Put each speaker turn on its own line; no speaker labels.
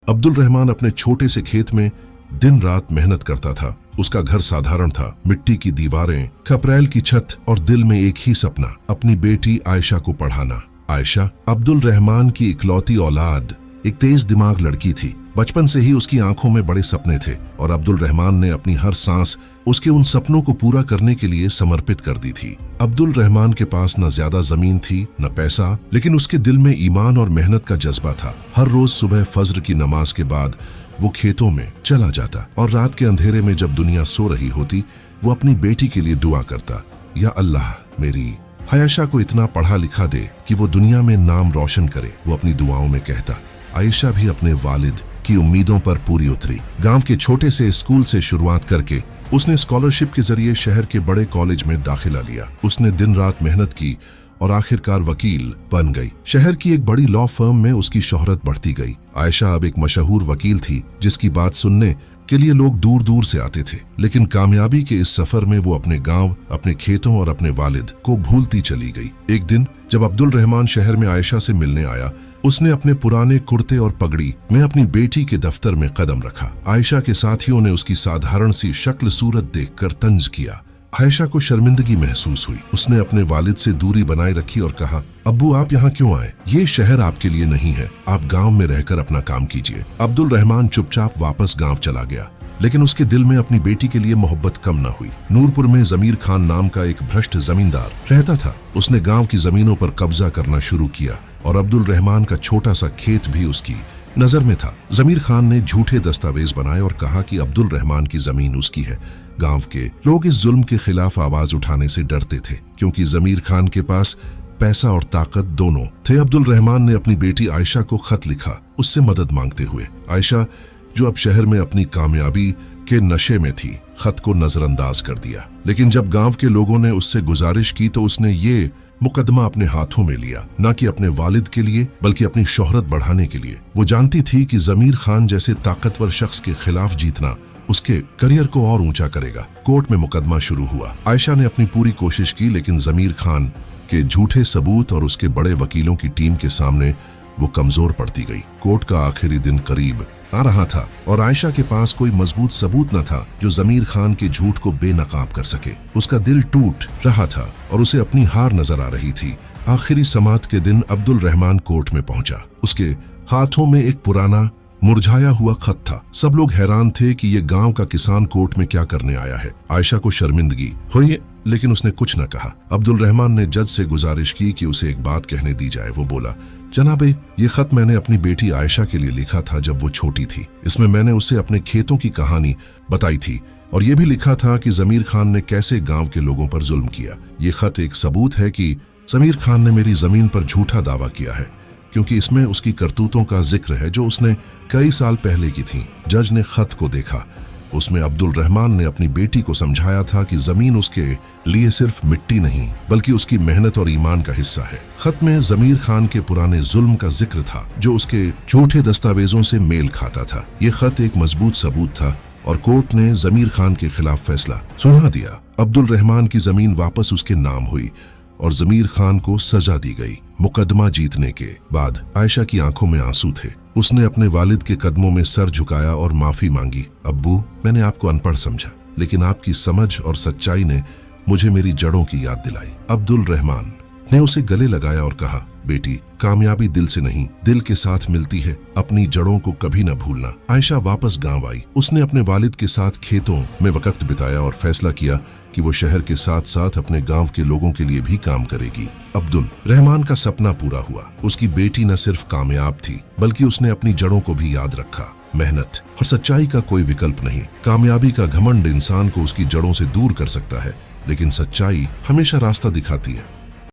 अब्दुल रहमान अपने छोटे से खेत में दिन रात मेहनत करता था। उसका घर साधारण था, मिट्टी की दीवारें, खपरेल की छत और दिल में एक ही सपना, अपनी बेटी आयशा को पढ़ाना। आयशा अब्दुल रहमान की इकलौती औलाद एक तेज दिमाग लड़की थी। बचपन से ही उसकी आंखों में बड़े सपने थे और अब्दुल रहमान ने अपनी हर सांस उसके उन सपनों को पूरा करने के लिए समर्पित कर दी थी। अब्दुल रहमान के पास न ज्यादा जमीन थी न पैसा, लेकिन उसके दिल में ईमान और मेहनत का जज्बा था। हर रोज सुबह फज्र की नमाज के बाद वो खेतों में चला जाता और रात के अंधेरे में जब दुनिया सो रही होती वो अपनी बेटी के लिए दुआ करता, या अल्लाह मेरी आयशा को इतना पढ़ा लिखा दे कि वो दुनिया में नाम रोशन करे। वो अपनी दुआओं में कहता। आयशा भी अपने वालिद की उम्मीदों पर पूरी उतरी। गांव के छोटे से स्कूल से शुरुआत करके उसने स्कॉलरशिप के जरिए शहर के बड़े कॉलेज में दाखिला लिया। उसने दिन रात मेहनत की और आखिरकार वकील बन गई। शहर की एक बड़ी लॉ फर्म में उसकी शोहरत बढ़ती गई। आयशा अब एक मशहूर वकील थी जिसकी बात सुनने के लिए लोग दूर दूर से आते थे। लेकिन कामयाबी के इस सफर में वो अपने गांव, अपने खेतों और अपने वालिद को भूलती चली गई। एक दिन जब अब्दुल रहमान शहर में आयशा से मिलने आया, उसने अपने पुराने कुर्ते और पगड़ी में अपनी बेटी के दफ्तर में कदम रखा। आयशा के साथियों ने उसकी साधारण सी शक्ल सूरत देखकर तंज किया। आयशा को शर्मिंदगी महसूस हुई। उसने अपने वालिद से दूरी बनाए रखी और कहा, अब्बू आप यहाँ क्यों आए? ये शहर आपके लिए नहीं है, आप गांव में रहकर अपना काम कीजिए। अब्दुल रहमान चुपचाप वापस गांव चला गया, लेकिन उसके दिल में अपनी बेटी के लिए मोहब्बत कम न हुई। नूरपुर में जमीर खान नाम का एक भ्रष्ट जमींदार रहता था। उसने गांव की जमीनों पर कब्जा करना शुरू किया और अब्दुल रहमान का छोटा सा खेत भी उसकी नजर में था। जमीर खान ने झूठे दस्तावेज बनाए और कहा कि अब्दुल रहमान की जमीन उसकी है। गांव के लोग इस जुल्म के खिलाफ आवाज उठाने से डरते थे, क्योंकि जमीर खान के पास पैसा और ताकत दोनों थे। अब्दुल रहमान ने अपनी बेटी आयशा को खत लिखा, उससे मदद मांगते हुए। आयशा, जो अब शहर में अपनी कामयाबी के नशे में थी, खत को नजरअंदाज कर दिया। लेकिन जब गांव के लोगों ने उससे गुजारिश की तो उसने ये मुकदमा अपने हाथों में लिया, न कि अपने वालिद के लिए बल्कि अपनी शोहरत बढ़ाने के लिए। वो जानती थी कि जमीर खान जैसे ताकतवर शख्स के खिलाफ जीतना उसके करियर को और ऊंचा करेगा। कोर्ट में मुकदमा शुरू हुआ। आयशा ने अपनी पूरी कोशिश की, लेकिन जमीर खान के झूठे सबूत और उसके बड़े वकीलों की टीम के सामने वो कमजोर पड़ती गई। कोर्ट का आखिरी दिन करीब आ रहा था और आयशा के पास कोई मजबूत सबूत न था जो जमीर खान के झूठ को बेनकाब कर सके। उसका दिल टूट रहा था और उसे अपनी हार नजर आ रही थी। आखिरी समाअत के दिन अब्दुल रहमान कोर्ट में पहुंचा। उसके हाथों में एक पुराना मुरझाया हुआ खत था। सब लोग हैरान थे कि ये गांव का किसान कोर्ट में क्या करने आया है। आयशा को शर्मिंदगी हुई, लेकिन उसने कुछ न कहा। अब्दुल रहमान ने जज से गुजारिश की कि उसे एक बात कहने दी जाए। वो बोला, जनाबे, ये खत मैंने अपनी बेटी आयशा के लिए लिखा था जब वो छोटी थी। इसमें मैंने उसे अपने खेतों की कहानी बताई थी और ये भी लिखा था कि जमीर खान ने कैसे गांव के लोगों पर जुल्म किया। ये खत एक सबूत है कि जमीर खान ने मेरी जमीन पर झूठा दावा किया है, क्योंकि इसमें उसकी करतूतों का जिक्र है जो उसने कई साल पहले की थी। जज ने खत को देखा। उसमें अब्दुल रहमान ने अपनी बेटी को समझाया था कि जमीन उसके लिए सिर्फ मिट्टी नहीं बल्कि उसकी मेहनत और ईमान का हिस्सा है। खत में जमीर खान के पुराने जुल्म का जिक्र था जो उसके झूठे दस्तावेजों से मेल खाता था। ये खत एक मजबूत सबूत था और कोर्ट ने जमीर खान के खिलाफ फैसला सुना दिया। अब्दुल रहमान की जमीन वापस उसके नाम हुई और जमीर खान को सजा दी गई। मुकदमा जीतने के बाद आयशा की आंखों में आंसू थे। उसने अपने वालिद के कदमों में सर झुकाया और माफी मांगी। अब्बू, मैंने आपको अनपढ़ समझा, लेकिन आपकी समझ और सच्चाई ने मुझे मेरी जड़ों की याद दिलाई। अब्दुल रहमान ने उसे गले लगाया और कहा, बेटी, कामयाबी दिल से नहीं दिल के साथ मिलती है, अपनी जड़ों को कभी न भूलना। आयशा वापस गांव आई। उसने अपने वालिद के साथ खेतों में वक्त बिताया और फैसला किया कि वो शहर के साथ साथ अपने गांव के लोगों के लिए भी काम करेगी। अब्दुल रहमान का सपना पूरा हुआ। उसकी बेटी न सिर्फ कामयाब थी बल्कि उसने अपनी जड़ों को भी याद रखा। मेहनत और सच्चाई का कोई विकल्प नहीं। कामयाबी का घमंड इंसान को उसकी जड़ों से दूर कर सकता है, लेकिन सच्चाई हमेशा रास्ता दिखाती है।